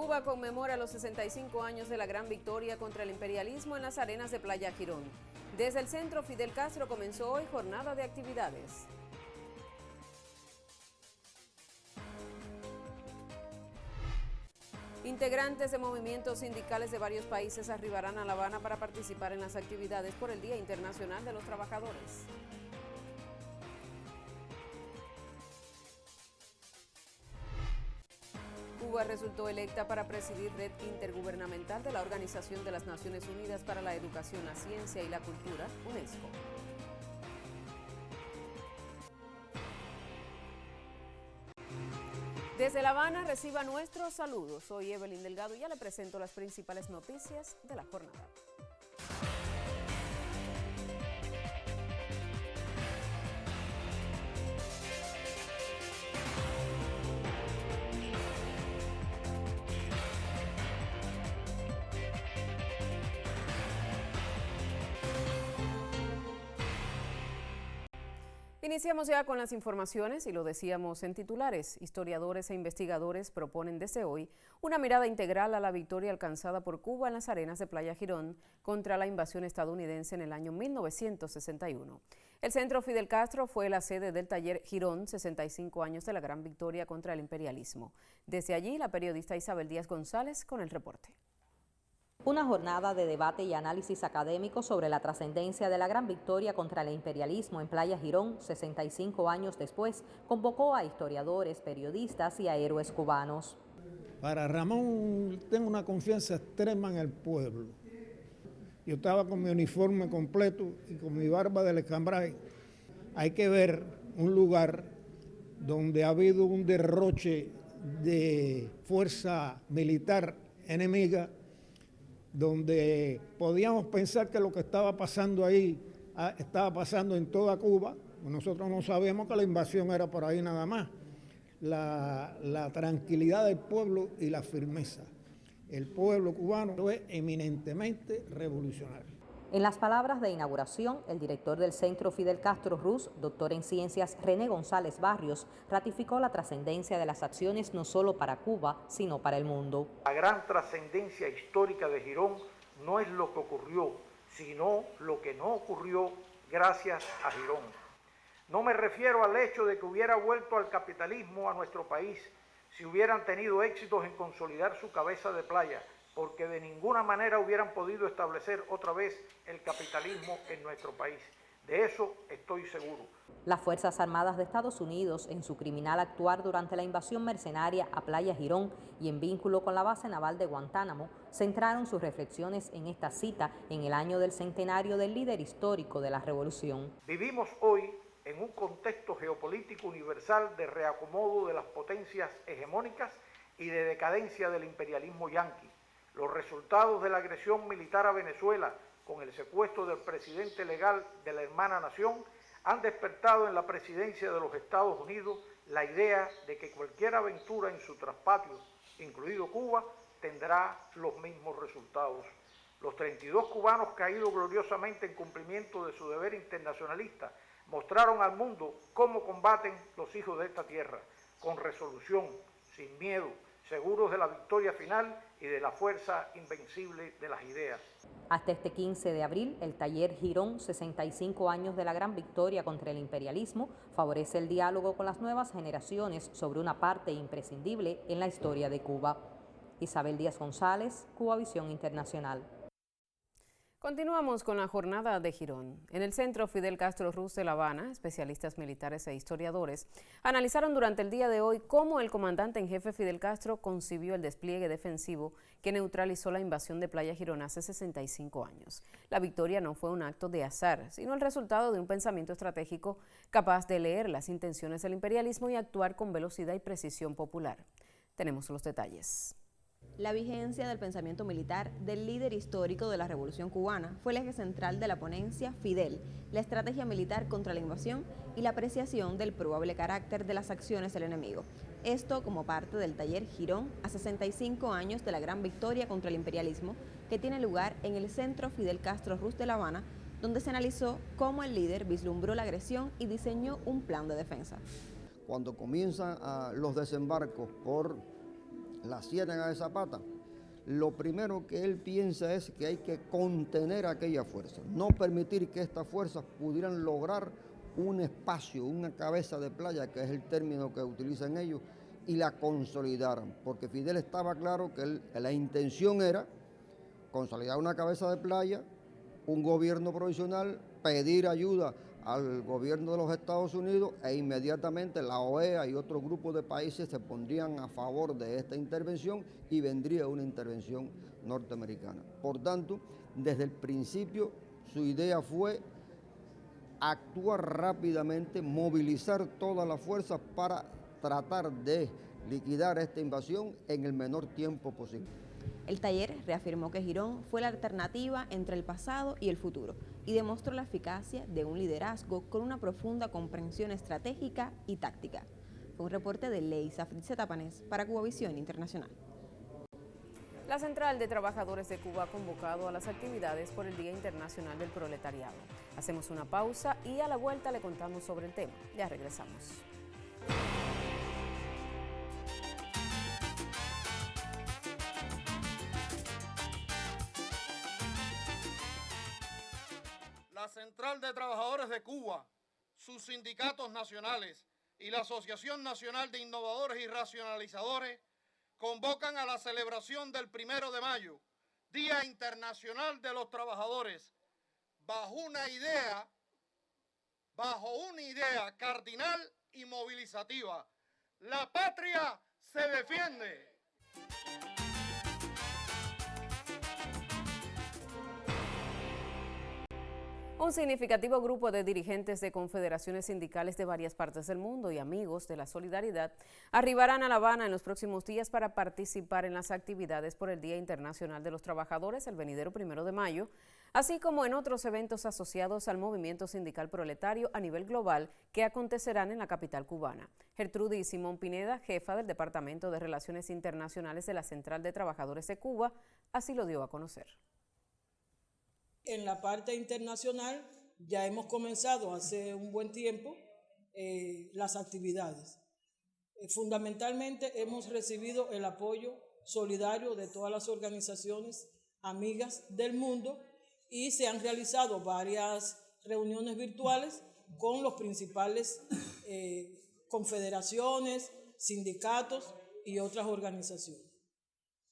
Cuba conmemora los 65 años de la gran victoria contra el imperialismo en las arenas de Playa Girón. Desde el centro Fidel Castro comenzó hoy jornada de actividades. Integrantes de movimientos sindicales de varios países arribarán a La Habana para participar en las actividades por el Día Internacional de los Trabajadores. Cuba resultó electa para presidir Red Intergubernamental de la Organización de las Naciones Unidas para la Educación, la Ciencia y la Cultura, UNESCO. Desde La Habana reciba nuestros saludos. Soy Evelyn Delgado y ya le presento las principales noticias de la jornada. Iniciamos ya con las informaciones y lo decíamos en titulares. Historiadores e investigadores proponen desde hoy una mirada integral a la victoria alcanzada por Cuba en las arenas de Playa Girón contra la invasión estadounidense en el año 1961. El Centro Fidel Castro fue la sede del taller Girón, 65 años de la gran victoria contra el imperialismo. Desde allí, la periodista Isabel Díaz González con el reporte. Una jornada de debate y análisis académico sobre la trascendencia de la gran victoria contra el imperialismo en Playa Girón, 65 años después, convocó a historiadores, periodistas y a héroes cubanos. Para Ramón tengo una confianza extrema en el pueblo. Yo estaba con mi uniforme completo y con mi barba del escambray. Hay que ver un lugar donde ha habido un derroche de fuerza militar enemiga, donde podíamos pensar que lo que estaba pasando ahí estaba pasando en toda Cuba. Nosotros no sabíamos que la invasión era por ahí nada más. La tranquilidad del pueblo y la firmeza. El pueblo cubano fue eminentemente revolucionario. En las palabras de inauguración, el director del Centro Fidel Castro Ruz, doctor en ciencias René González Barrios, ratificó la trascendencia de las acciones no solo para Cuba, sino para el mundo. La gran trascendencia histórica de Girón no es lo que ocurrió, sino lo que no ocurrió gracias a Girón. No me refiero al hecho de que hubiera vuelto al capitalismo a nuestro país si hubieran tenido éxitos en consolidar su cabeza de playa, porque de ninguna manera hubieran podido establecer otra vez el capitalismo en nuestro país. De eso estoy seguro. Las Fuerzas Armadas de Estados Unidos, en su criminal actuar durante la invasión mercenaria a Playa Girón y en vínculo con la base naval de Guantánamo, centraron sus reflexiones en esta cita en el año del centenario del líder histórico de la revolución. Vivimos hoy en un contexto geopolítico universal de reacomodo de las potencias hegemónicas y de decadencia del imperialismo yanqui. Los resultados de la agresión militar a Venezuela con el secuestro del presidente legal de la hermana nación han despertado en la presidencia de los Estados Unidos la idea de que cualquier aventura en su traspatio, incluido Cuba, tendrá los mismos resultados. Los 32 cubanos caídos gloriosamente en cumplimiento de su deber internacionalista mostraron al mundo cómo combaten los hijos de esta tierra, con resolución, sin miedo, seguros de la victoria final y de la fuerza invencible de las ideas. Hasta este 15 de abril, el taller Girón, 65 años de la gran victoria contra el imperialismo, favorece el diálogo con las nuevas generaciones sobre una parte imprescindible en la historia de Cuba. Isabel Díaz González, Cubavisión Internacional. Continuamos con la jornada de Girón. En el Centro Fidel Castro Ruz de La Habana, especialistas militares e historiadores analizaron durante el día de hoy cómo el comandante en jefe Fidel Castro concibió el despliegue defensivo que neutralizó la invasión de Playa Girón hace 65 años. La victoria no fue un acto de azar, sino el resultado de un pensamiento estratégico capaz de leer las intenciones del imperialismo y actuar con velocidad y precisión popular. Tenemos los detalles. La vigencia del pensamiento militar del líder histórico de la Revolución Cubana fue el eje central de la ponencia Fidel, la estrategia militar contra la invasión y la apreciación del probable carácter de las acciones del enemigo. Esto como parte del taller Girón a 65 años de la gran victoria contra el imperialismo que tiene lugar en el Centro Fidel Castro Ruz de La Habana, donde se analizó cómo el líder vislumbró la agresión y diseñó un plan de defensa. Cuando comienzan los desembarcos por la Ciénaga de Zapata, lo primero que él piensa es que hay que contener aquella fuerza, no permitir que estas fuerzas pudieran lograr un espacio, una cabeza de playa, que es el término que utilizan ellos, y la consolidaran, porque Fidel estaba claro que la intención era consolidar una cabeza de playa, un gobierno provisional, pedir ayuda al gobierno de los Estados Unidos e inmediatamente la OEA y otros grupos de países se pondrían a favor de esta intervención y vendría una intervención norteamericana. Por tanto, desde el principio su idea fue actuar rápidamente, movilizar todas las fuerzas para tratar de liquidar esta invasión en el menor tiempo posible. El taller reafirmó que Girón fue la alternativa entre el pasado y el futuro y demostró la eficacia de un liderazgo con una profunda comprensión estratégica y táctica. Fue un reporte de Leisa Fritze Tapanés para Cubavisión Internacional. La Central de Trabajadores de Cuba ha convocado a las actividades por el Día Internacional del Proletariado. Hacemos una pausa y a la vuelta le contamos sobre el tema. Ya regresamos. La Central de Trabajadores de Cuba, sus sindicatos nacionales y la Asociación Nacional de Innovadores y Racionalizadores convocan a la celebración del 1 de mayo, Día Internacional de los Trabajadores, bajo una idea cardinal y movilizativa: la patria se defiende. Un significativo grupo de dirigentes de confederaciones sindicales de varias partes del mundo y amigos de la solidaridad arribarán a La Habana en los próximos días para participar en las actividades por el Día Internacional de los Trabajadores el venidero 1 de mayo, así como en otros eventos asociados al movimiento sindical proletario a nivel global que acontecerán en la capital cubana. Gertrudis Simón Pineda, jefa del Departamento de Relaciones Internacionales de la Central de Trabajadores de Cuba, así lo dio a conocer. En la parte internacional ya hemos comenzado hace un buen tiempo las actividades. Fundamentalmente hemos recibido el apoyo solidario de todas las organizaciones amigas del mundo y se han realizado varias reuniones virtuales con los principales confederaciones, sindicatos y otras organizaciones,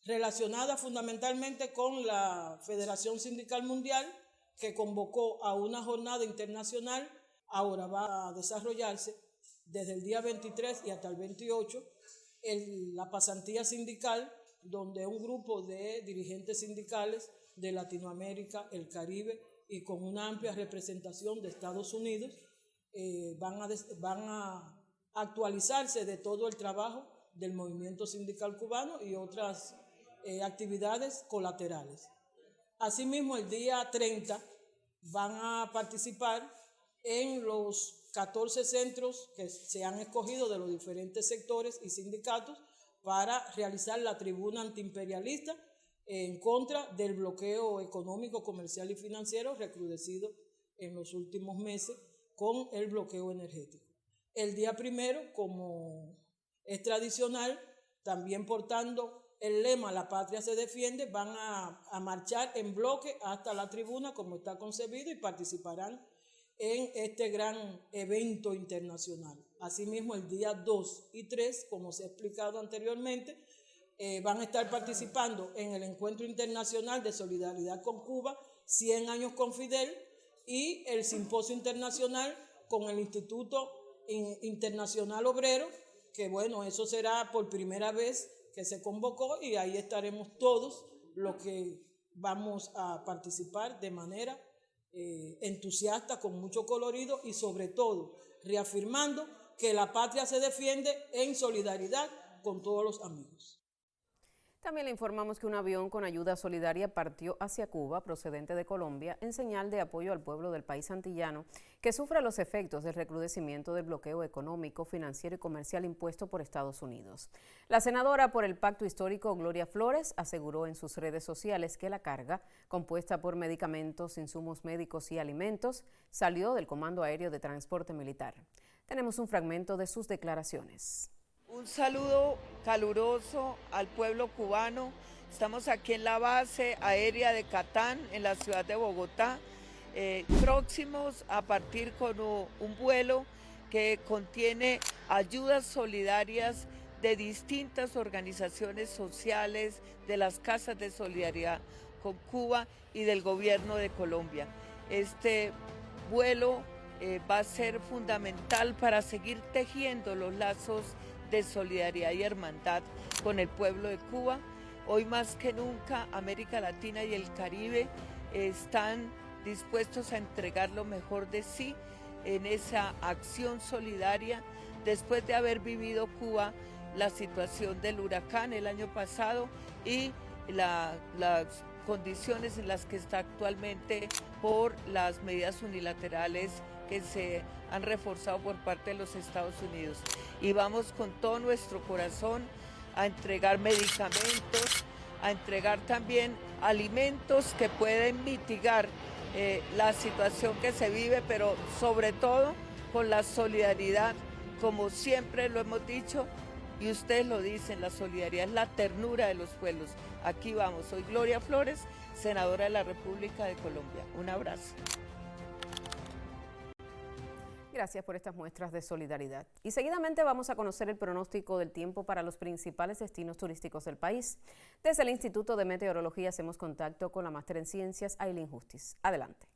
relacionada fundamentalmente con la Federación Sindical Mundial, que convocó a una jornada internacional. Ahora va a desarrollarse desde el día 23 y hasta el 28 la pasantía sindical, donde un grupo de dirigentes sindicales de Latinoamérica, el Caribe y con una amplia representación de Estados Unidos van a actualizarse de todo el trabajo del movimiento sindical cubano y otras actividades colaterales. Asimismo, el día 30 van a participar en los 14 centros que se han escogido de los diferentes sectores y sindicatos para realizar la tribuna antiimperialista en contra del bloqueo económico, comercial y financiero recrudecido en los últimos meses con el bloqueo energético. El día 1, como es tradicional, también portando el lema "La patria se defiende", van a marchar en bloque hasta la tribuna como está concebido y participarán en este gran evento internacional. Asimismo, el día 2 y 3, como se ha explicado anteriormente, van a estar participando en el Encuentro Internacional de Solidaridad con Cuba, 100 años con Fidel, y el Simposio Internacional con el Instituto Internacional Obrero, que bueno, eso será por primera vez que se convocó y ahí estaremos todos los que vamos a participar de manera entusiasta, con mucho colorido y sobre todo reafirmando que la patria se defiende en solidaridad con todos los amigos. También le informamos que un avión con ayuda solidaria partió hacia Cuba, procedente de Colombia, en señal de apoyo al pueblo del país antillano que sufre los efectos del recrudecimiento del bloqueo económico, financiero y comercial impuesto por Estados Unidos. La senadora por el Pacto Histórico, Gloria Flores, aseguró en sus redes sociales que la carga, compuesta por medicamentos, insumos médicos y alimentos, salió del Comando Aéreo de Transporte Militar. Tenemos un fragmento de sus declaraciones. Un saludo caluroso al pueblo cubano. Estamos aquí en la base aérea de Catán, en la ciudad de Bogotá, próximos a partir con un vuelo que contiene ayudas solidarias de distintas organizaciones sociales, de las casas de solidaridad con Cuba y del gobierno de Colombia. Este vuelo va a ser fundamental para seguir tejiendo los lazos de solidaridad y hermandad con el pueblo de Cuba. Hoy más que nunca América Latina y el Caribe están dispuestos a entregar lo mejor de sí en esa acción solidaria después de haber vivido Cuba la situación del huracán el año pasado y las condiciones en las que está actualmente por las medidas unilaterales que se han reforzado por parte de los Estados Unidos. Y vamos con todo nuestro corazón a entregar medicamentos, a entregar también alimentos que pueden mitigar la situación que se vive, pero sobre todo con la solidaridad, como siempre lo hemos dicho, y ustedes lo dicen, la solidaridad es la ternura de los pueblos. Aquí vamos, soy Gloria Flores, senadora de la República de Colombia. Un abrazo. Gracias por estas muestras de solidaridad. Y seguidamente vamos a conocer el pronóstico del tiempo para los principales destinos turísticos del país. Desde el Instituto de Meteorología hacemos contacto con la máster en ciencias, Ailín Justiz. Adelante.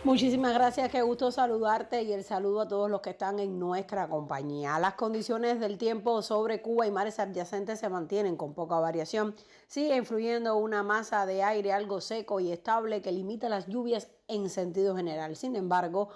Muchísimas gracias, qué gusto saludarte y el saludo a todos los que están en nuestra compañía. Las condiciones del tiempo sobre Cuba y mares adyacentes se mantienen con poca variación. Sigue influyendo una masa de aire algo seco y estable que limita las lluvias en sentido general. Sin embargo,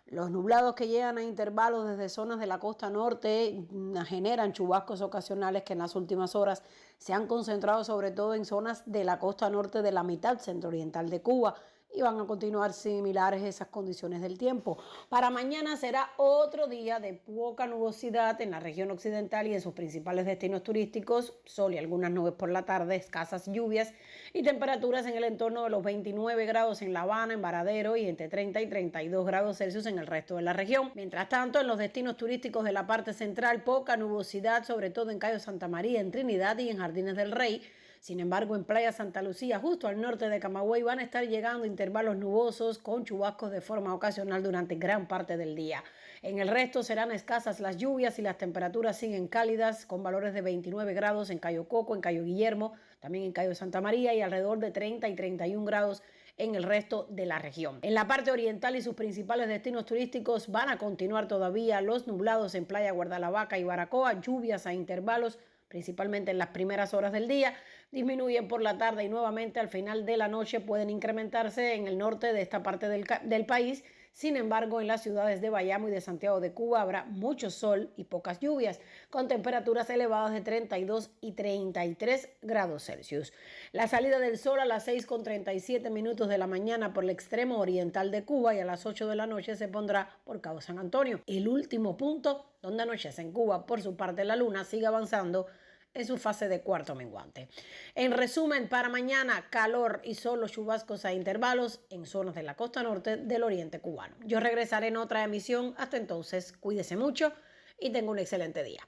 los nublados que llegan a intervalos desde zonas de la costa norte generan chubascos ocasionales que en las últimas horas se han concentrado sobre todo en zonas de la costa norte de la mitad centro-oriental de Cuba, y van a continuar similares esas condiciones del tiempo. Para mañana será otro día de poca nubosidad en la región occidental y en sus principales destinos turísticos, sol y algunas nubes por la tarde, escasas lluvias y temperaturas en el entorno de los 29 grados en La Habana, en Varadero, y entre 30 y 32 grados Celsius en el resto de la región. Mientras tanto, en los destinos turísticos de la parte central, poca nubosidad, sobre todo en Cayo Santa María, en Trinidad y en Jardines del Rey. Sin embargo, en Playa Santa Lucía, justo al norte de Camagüey, van a estar llegando intervalos nubosos con chubascos de forma ocasional durante gran parte del día. En el resto serán escasas las lluvias y las temperaturas siguen cálidas, con valores de 29 grados en Cayo Coco, en Cayo Guillermo, también en Cayo Santa María, y alrededor de 30 y 31 grados en el resto de la región. En la parte oriental y sus principales destinos turísticos van a continuar todavía los nublados en Playa Guardalavaca y Baracoa, lluvias a intervalos, principalmente en las primeras horas del día, disminuyen por la tarde y nuevamente al final de la noche pueden incrementarse en el norte de esta parte del país. Sin embargo, en las ciudades de Bayamo y de Santiago de Cuba habrá mucho sol y pocas lluvias, con temperaturas elevadas de 32 y 33 grados Celsius. La salida del sol a las 6:37 de la mañana por el extremo oriental de Cuba y a las 8 de la noche se pondrá por Cabo San Antonio. El último punto donde anochece en Cuba. Por su parte, la luna sigue avanzando en su fase de cuarto menguante. En resumen, para mañana, calor y solo chubascos a intervalos en zonas de la costa norte del oriente cubano. Yo regresaré en otra emisión. Hasta entonces, cuídese mucho y tenga un excelente día.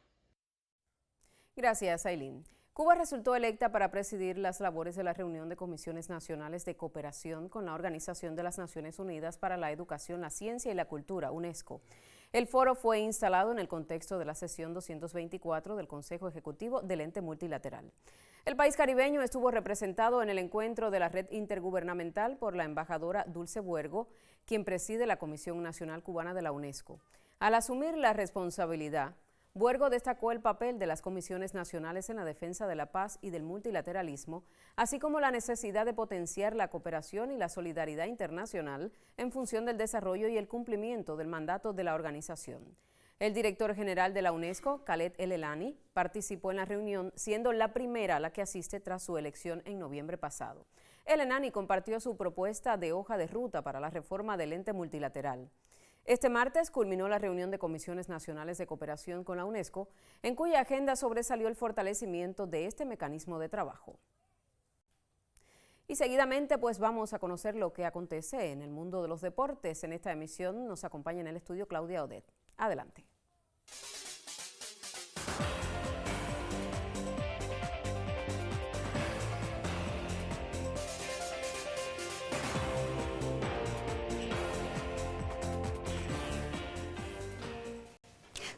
Gracias, Ailín. Cuba resultó electa para presidir las labores de la reunión de comisiones nacionales de cooperación con la Organización de las Naciones Unidas para la Educación, la Ciencia y la Cultura, UNESCO. El foro fue instalado en el contexto de la sesión 224 del Consejo Ejecutivo del Ente Multilateral. El país caribeño estuvo representado en el encuentro de la red intergubernamental por la embajadora Dulce Buergo, quien preside la Comisión Nacional Cubana de la UNESCO. Al asumir la responsabilidad, Buergo destacó el papel de las comisiones nacionales en la defensa de la paz y del multilateralismo, así como la necesidad de potenciar la cooperación y la solidaridad internacional en función del desarrollo y el cumplimiento del mandato de la organización. El director general de la UNESCO, Khaled El-Elani, participó en la reunión, siendo la primera a la que asiste tras su elección en noviembre pasado. El-Elani compartió su propuesta de hoja de ruta para la reforma del ente multilateral. Este martes culminó la reunión de comisiones nacionales de cooperación con la UNESCO, en cuya agenda sobresalió el fortalecimiento de este mecanismo de trabajo. Y seguidamente pues vamos a conocer lo que acontece en el mundo de los deportes. En esta emisión nos acompaña en el estudio Claudia Odet. Adelante.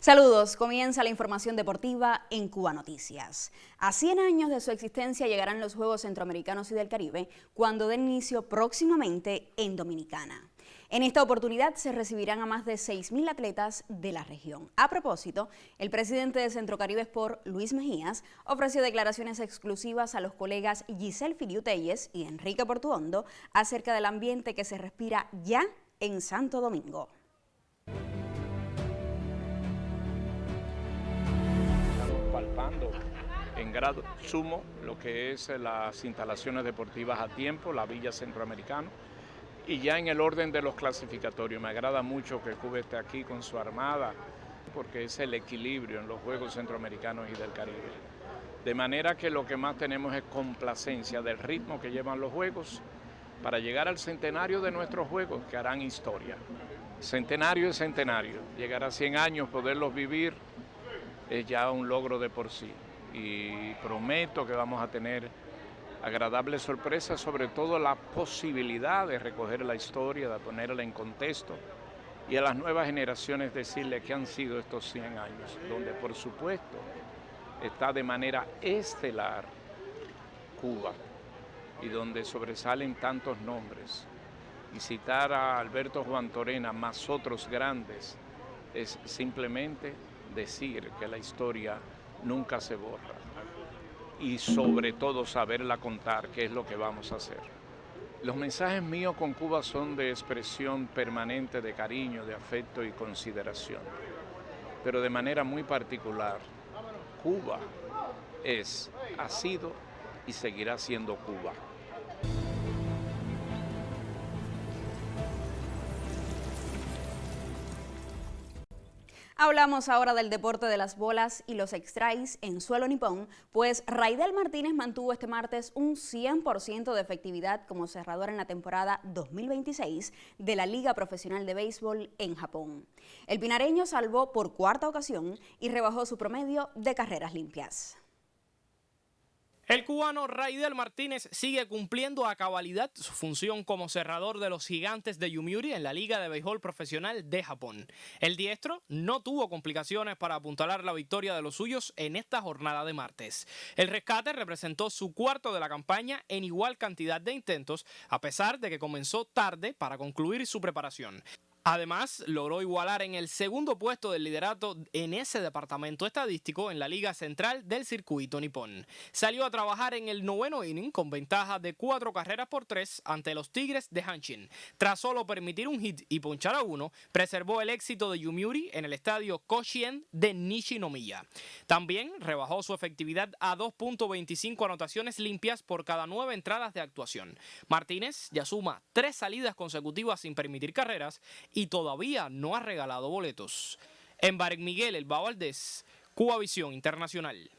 Saludos, comienza la información deportiva en Cuba Noticias. A 100 años de su existencia llegarán los Juegos Centroamericanos y del Caribe, cuando den inicio próximamente en Dominicana. En esta oportunidad se recibirán a más de 6.000 atletas de la región. A propósito, el presidente de Centrocaribe Sport, Luis Mejías, ofreció declaraciones exclusivas a los colegas Giselle Filiu Telles y Enrique Portuondo acerca del ambiente que se respira ya en Santo Domingo. Palpando en grado sumo lo que es las instalaciones deportivas a tiempo, la Villa Centroamericano, y ya en el orden de los clasificatorios. Me agrada mucho que Cuba esté aquí con su armada, porque es el equilibrio en los Juegos Centroamericanos y del Caribe. De manera que lo que más tenemos es complacencia del ritmo que llevan los Juegos para llegar al centenario de nuestros Juegos, que harán historia. Centenario es centenario, llegar a 100 años, poderlos vivir, es ya un logro de por sí, y prometo que vamos a tener agradables sorpresas, sobre todo la posibilidad de recoger la historia, de ponerla en contexto, y a las nuevas generaciones decirles que han sido estos 100 años, donde por supuesto está de manera estelar Cuba, y donde sobresalen tantos nombres, y citar a Alberto Juan Torena más otros grandes es simplemente decir que la historia nunca se borra y sobre todo saberla contar, que es lo que vamos a hacer. Los mensajes míos con Cuba son de expresión permanente de cariño, de afecto y consideración, pero de manera muy particular, Cuba ha sido y seguirá siendo Cuba. Hablamos ahora del deporte de las bolas y los extrais en suelo nipón, pues Raidel Martínez mantuvo este martes un 100% de efectividad como cerrador en la temporada 2026 de la Liga Profesional de Béisbol en Japón. El pinareño salvó por cuarta ocasión y rebajó su promedio de carreras limpias. El cubano Raidel Martínez sigue cumpliendo a cabalidad su función como cerrador de los Gigantes de Yomiuri en la Liga de Béisbol Profesional de Japón. El diestro no tuvo complicaciones para apuntalar la victoria de los suyos en esta jornada de martes. El rescate representó su cuarto de la campaña en igual cantidad de intentos, a pesar de que comenzó tarde para concluir su preparación. Además, logró igualar en el segundo puesto del liderato en ese departamento estadístico en la Liga Central del circuito nipón. Salió a trabajar en el noveno inning con ventaja de 4-3 ante los Tigres de Hanshin. Tras solo permitir un hit y ponchar a uno, preservó el éxito de Yomiuri en el estadio Koshien de Nishinomiya. También rebajó su efectividad a 2.25 anotaciones limpias por cada 9 entradas de actuación. Martínez ya suma 3 salidas consecutivas sin permitir carreras y todavía no ha regalado boletos. En Barek Miguel Elba Valdés, Cubavisión Internacional.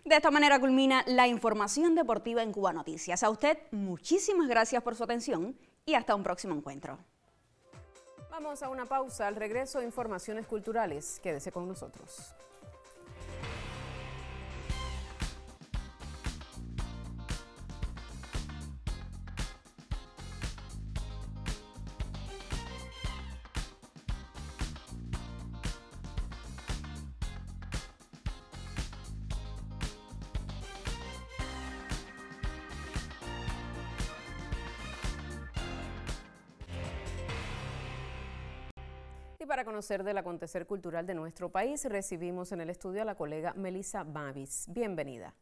De esta manera culmina la información deportiva en Cuba Noticias. A usted, muchísimas gracias por su atención y hasta un próximo encuentro. Vamos a una pausa. Al regreso, informaciones culturales. Quédese con nosotros. Y para conocer del acontecer cultural de nuestro país, recibimos en el estudio a la colega Melissa Mavis. Bienvenida.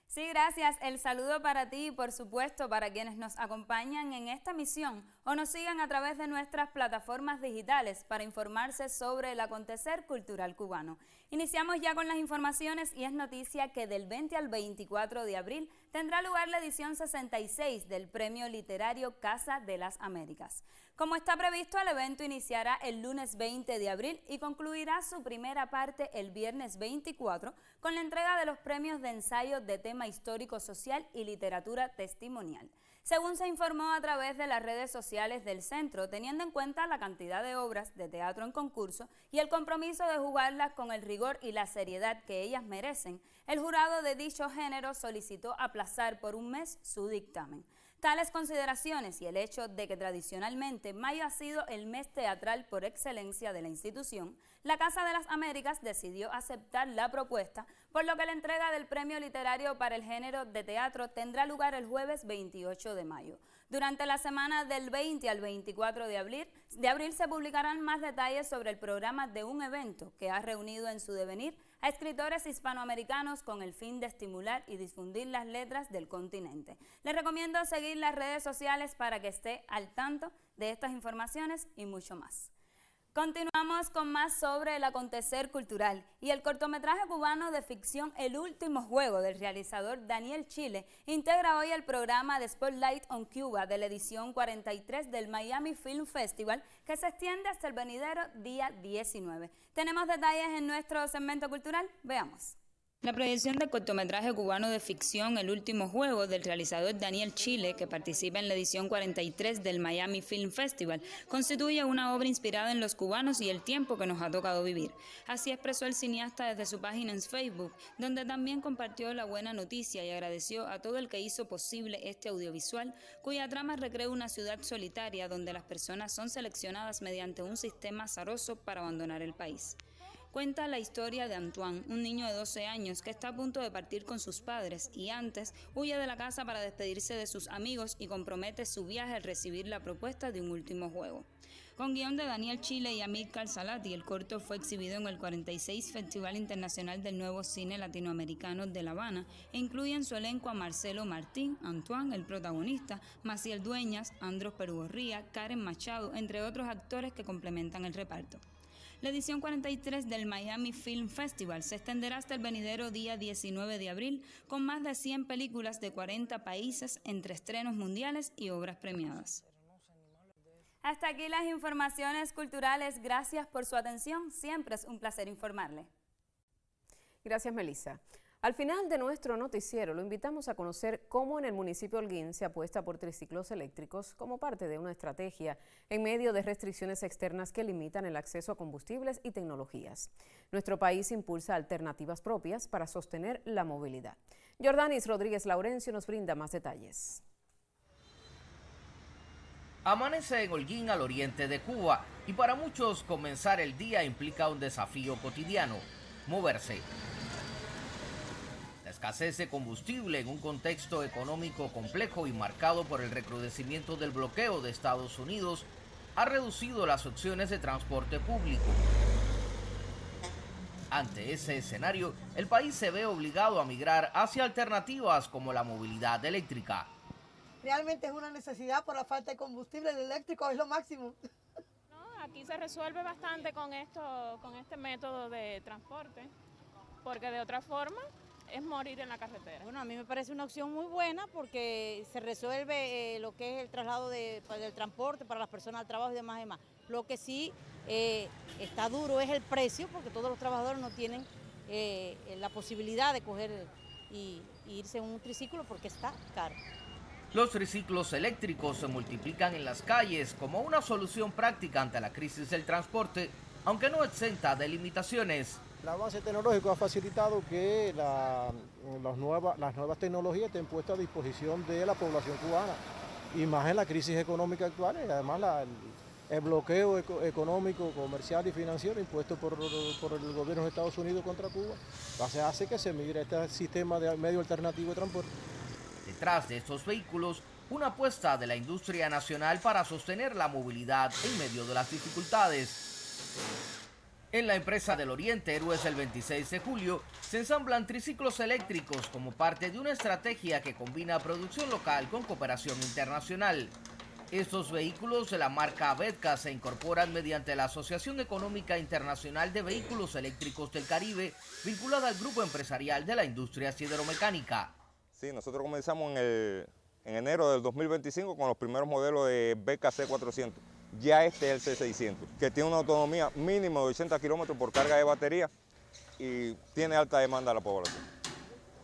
Sí, gracias. El saludo para ti y por supuesto para quienes nos acompañan en esta misión o nos sigan a través de nuestras plataformas digitales para informarse sobre el acontecer cultural cubano. Iniciamos ya con las informaciones y es noticia que del 20 al 24 de abril tendrá lugar la edición 66 del Premio Literario Casa de las Américas. Como está previsto, el evento iniciará el lunes 20 de abril y concluirá su primera parte el viernes 24 con la entrega de los premios de ensayo de tema histórico, social y literatura testimonial. Según se informó a través de las redes sociales del centro, teniendo en cuenta la cantidad de obras de teatro en concurso y el compromiso de jugarlas con el rigor y la seriedad que ellas merecen, el jurado de dicho género solicitó aplazar por un mes su dictamen. Tales consideraciones y el hecho de que tradicionalmente mayo ha sido el mes teatral por excelencia de la institución, la Casa de las Américas decidió aceptar la propuesta, por lo que la entrega del premio literario para el género de teatro tendrá lugar el jueves 28 de mayo. Durante la semana del 20 al 24 de abril se publicarán más detalles sobre el programa de un evento que ha reunido en su devenir a escritores hispanoamericanos con el fin de estimular y difundir las letras del continente. Les recomiendo seguir las redes sociales para que esté al tanto de estas informaciones y mucho más. Continuamos con más sobre el acontecer cultural y el cortometraje cubano de ficción El Último Juego del realizador Daniel Chile integra hoy el programa de Spotlight on Cuba de la edición 43 del Miami Film Festival que se extiende hasta el venidero día 19. Tenemos detalles en nuestro segmento cultural, veamos. La proyección del cortometraje cubano de ficción El Último Juego del realizador Daniel Chile, que participa en la edición 43 del Miami Film Festival, constituye una obra inspirada en los cubanos y el tiempo que nos ha tocado vivir. Así expresó el cineasta desde su página en Facebook, donde también compartió la buena noticia y agradeció a todo el que hizo posible este audiovisual, cuya trama recrea una ciudad solitaria donde las personas son seleccionadas mediante un sistema azaroso para abandonar el país. Cuenta la historia de Antoine, un niño de 12 años que está a punto de partir con sus padres y antes huye de la casa para despedirse de sus amigos y compromete su viaje al recibir la propuesta de un último juego. Con guión de Daniel Chile y Amílcar Salati, el corto fue exhibido en el 46 Festival Internacional del Nuevo Cine Latinoamericano de La Habana e incluye en su elenco a Marcelo Martín, Antoine, el protagonista, Maciel Dueñas, Andros Perugorría, Karen Machado, entre otros actores que complementan el reparto. La edición 43 del Miami Film Festival se extenderá hasta el venidero día 19 de abril con más de 100 películas de 40 países entre estrenos mundiales y obras premiadas. Hasta aquí las informaciones culturales. Gracias por su atención. Siempre es un placer informarle. Gracias, Melissa. Al final de nuestro noticiero lo invitamos a conocer cómo en el municipio de Holguín se apuesta por triciclos eléctricos como parte de una estrategia en medio de restricciones externas que limitan el acceso a combustibles y tecnologías. Nuestro país impulsa alternativas propias para sostener la movilidad. Jordanis Rodríguez Laurencio nos brinda más detalles. Amanece en Holguín, al oriente de Cuba, y para muchos comenzar el día implica un desafío cotidiano: moverse. La escasez de combustible en un contexto económico complejo y marcado por el recrudecimiento del bloqueo de Estados Unidos ha reducido las opciones de transporte público. Ante ese escenario, el país se ve obligado a migrar hacia alternativas como la movilidad eléctrica. Realmente es una necesidad por la falta de combustible. El eléctrico es lo máximo. No, aquí se resuelve bastante con este método de transporte, porque de otra forma es morir en la carretera. Bueno, a mí me parece una opción muy buena porque se resuelve lo que es el traslado del transporte para las personas al trabajo y demás y demás. Lo que sí está duro es el precio, porque todos los trabajadores no tienen la posibilidad de coger y irse en un triciclo porque está caro. Los triciclos eléctricos se multiplican en las calles como una solución práctica ante la crisis del transporte, aunque no exenta de limitaciones. El avance tecnológico ha facilitado que las nuevas tecnologías estén puestas a disposición de la población cubana, y más en la crisis económica actual, y además el bloqueo económico, comercial y financiero impuesto por el gobierno de Estados Unidos contra Cuba, hace que se migre a este sistema de medio alternativo de transporte. Detrás de estos vehículos, una apuesta de la industria nacional para sostener la movilidad en medio de las dificultades. En la empresa del Oriente, Héroes del 26 de julio, se ensamblan triciclos eléctricos como parte de una estrategia que combina producción local con cooperación internacional. Estos vehículos de la marca Vedca se incorporan mediante la Asociación Económica Internacional de Vehículos Eléctricos del Caribe, vinculada al grupo empresarial de la industria sideromecánica. Sí, nosotros comenzamos en enero del 2025 con los primeros modelos de BKC 400. Ya este es el C600, que tiene una autonomía mínima de 80 kilómetros por carga de batería y tiene alta demanda a la población.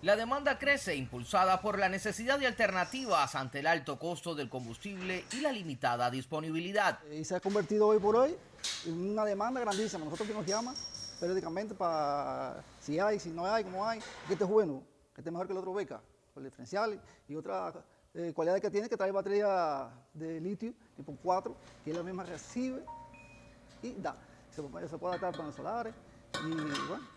La demanda crece impulsada por la necesidad de alternativas ante el alto costo del combustible y la limitada disponibilidad. Y se ha convertido hoy por hoy en una demanda grandísima. Nosotros que nos llaman periódicamente para si hay, si no hay, cómo hay, que este es bueno, que este es mejor que el otro beca, el diferencial y otra cualidad que tiene, que trae batería de litio tipo 4, que es la misma recibe y da. Se puede adaptar a paneles solares y bueno,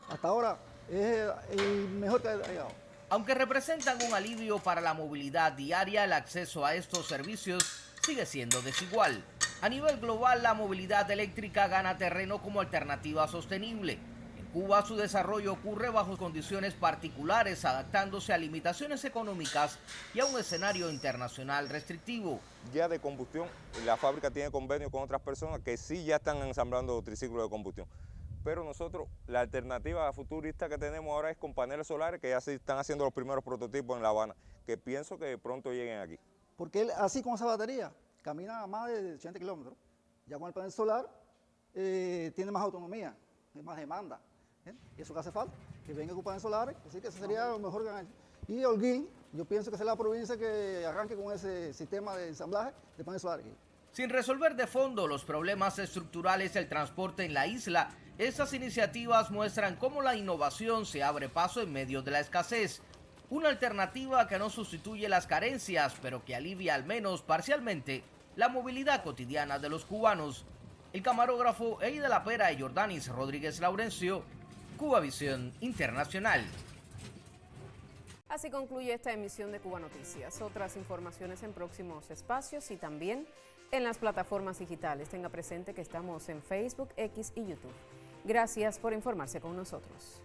hasta ahora es el mejor que ha llegado. Aunque representan un alivio para la movilidad diaria, el acceso a estos servicios sigue siendo desigual. A nivel global, la movilidad eléctrica gana terreno como alternativa sostenible. En Cuba, su desarrollo ocurre bajo condiciones particulares, adaptándose a limitaciones económicas y a un escenario internacional restrictivo. Ya de combustión, la fábrica tiene convenio con otras personas que sí ya están ensamblando triciclos de combustión. Pero nosotros, la alternativa futurista que tenemos ahora es con paneles solares, que ya se están haciendo los primeros prototipos en La Habana, que pienso que pronto lleguen aquí. Porque él, así con esa batería, camina a más de 80 kilómetros. Ya con el panel solar tiene más autonomía, más demanda. Y eso que hace falta, que venga con paneles solares, así que ese sería lo mejor que hagan. Y Holguín, yo pienso que será la provincia que arranque con ese sistema de ensamblaje de paneles solares. Sin resolver de fondo los problemas estructurales del transporte en la isla, estas iniciativas muestran cómo la innovación se abre paso en medio de la escasez. Una alternativa que no sustituye las carencias, pero que alivia al menos parcialmente la movilidad cotidiana de los cubanos. El camarógrafo Eddie de la Pera y Jordanis Rodríguez Laurencio, Cubavisión Internacional. Así concluye esta emisión de Cuba Noticias. Otras informaciones en próximos espacios y también en las plataformas digitales. Tenga presente que estamos en Facebook, X y YouTube. Gracias por informarse con nosotros.